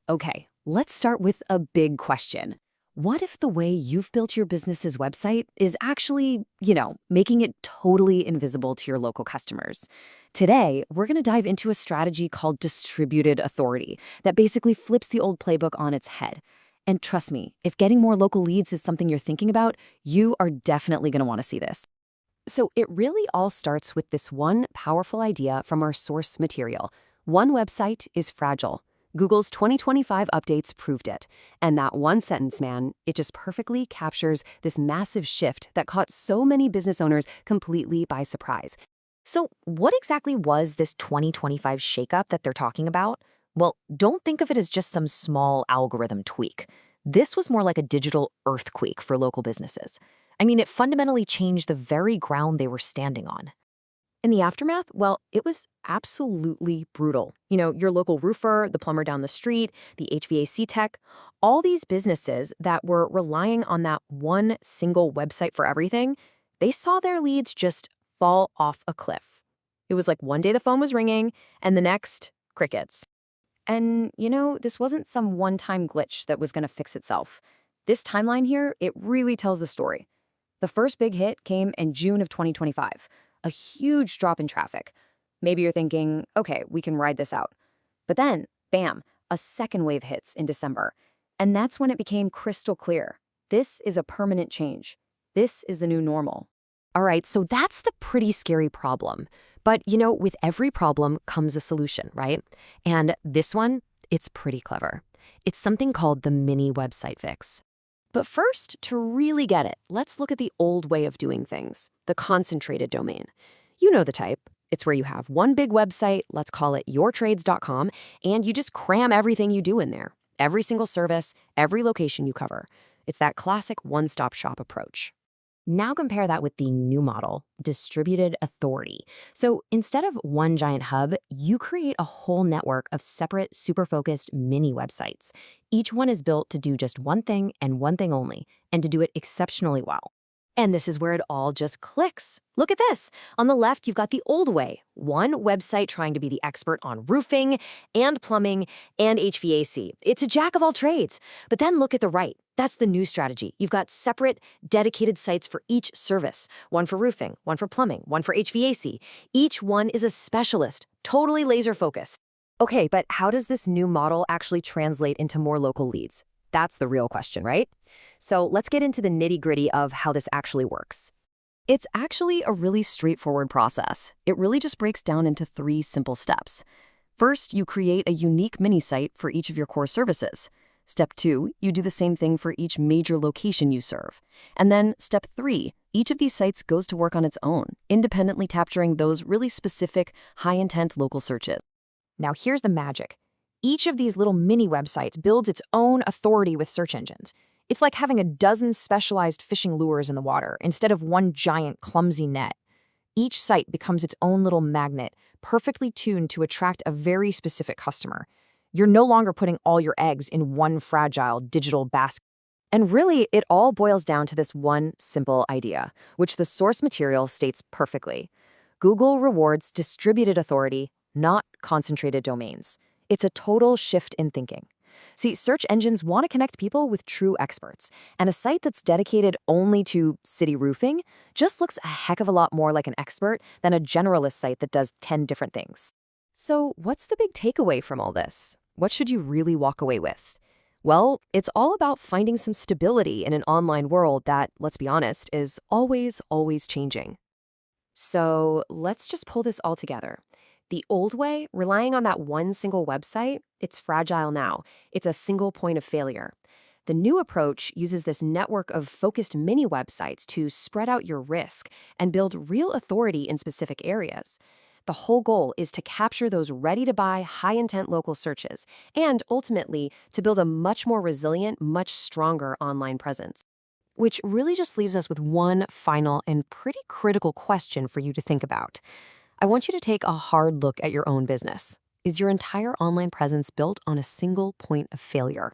Okay, let's start with a big question. What if the way you've built your business's website is actually, making it totally invisible to your local customers? Today, we're going to dive into a strategy called distributed authority that basically flips the old playbook on its head. And trust me, if getting more local leads is something you're thinking about, you are definitely going to want to see this. So it really all starts with this one powerful idea from our source material. One website is fragile. Google's 2025 updates proved it. And that one sentence, man, it just perfectly captures this massive shift that caught so many business owners completely by surprise. So what exactly was this 2025 shakeup that they're talking about? Well, don't think of it as just some small algorithm tweak. This was more like a digital earthquake for local businesses. I mean, it fundamentally changed the very ground they were standing on. In the aftermath, well, it was absolutely brutal. Your local roofer, the plumber down the street, the HVAC tech, all these businesses that were relying on that one single website for everything, they saw their leads just fall off a cliff. It was like one day the phone was ringing, and the next, crickets. And, this wasn't some one-time glitch that was going to fix itself. This timeline here, it really tells the story. The first big hit came in June of 2025, a huge drop in traffic. Maybe you're thinking, okay, we can ride this out. But then, bam, a second wave hits in December. And that's when it became crystal clear. This is a permanent change. This is the new normal. All right, so that's the pretty scary problem. But, with every problem comes a solution, right? And this one, it's pretty clever. It's something called the mini website fix. But first, to really get it, let's look at the old way of doing things, the concentrated domain. You know the type. It's where you have one big website, let's call it yourtrades.com, and you just cram everything you do in there. Every single service, every location you cover. It's that classic one-stop shop approach. Now compare that with the new model, distributed authority. So instead of one giant hub, you create a whole network of separate, super-focused mini websites. Each one is built to do just one thing and one thing only, and to do it exceptionally well. And this is where it all just clicks. Look at this. On the left, you've got the old way. One website trying to be the expert on roofing and plumbing and HVAC. It's a jack of all trades. But then look at the right. That's the new strategy. You've got separate, dedicated sites for each service. One for roofing, one for plumbing, one for HVAC. Each one is a specialist, totally laser focused. Okay, but how does this new model actually translate into more local leads? That's the real question, right? So let's get into the nitty-gritty of how this actually works. It's actually a really straightforward process. It really just breaks down into 3 simple steps. First, you create a unique mini site for each of your core services. Step 2, you do the same thing for each major location you serve. And then step 3, each of these sites goes to work on its own, independently capturing those really specific, high-intent local searches. Now here's the magic. Each of these little mini websites builds its own authority with search engines. It's like having a dozen specialized fishing lures in the water instead of one giant clumsy net. Each site becomes its own little magnet, perfectly tuned to attract a very specific customer. You're no longer putting all your eggs in one fragile digital basket. And really, it all boils down to this one simple idea, which the source material states perfectly. Google rewards distributed authority, not concentrated domains. It's a total shift in thinking. See, search engines want to connect people with true experts, and a site that's dedicated only to city roofing just looks a heck of a lot more like an expert than a generalist site that does 10 different things. So what's the big takeaway from all this? What should you really walk away with? Well, it's all about finding some stability in an online world that, let's be honest, is always changing. So let's just pull this all together. The old way, relying on that one single website, it's fragile now. It's a single point of failure. The new approach uses this network of focused mini websites to spread out your risk and build real authority in specific areas. The whole goal is to capture those ready-to-buy, high-intent local searches and, ultimately, to build a much more resilient, much stronger online presence. Which really just leaves us with one final and pretty critical question for you to think about. I want you to take a hard look at your own business. Is your entire online presence built on a single point of failure?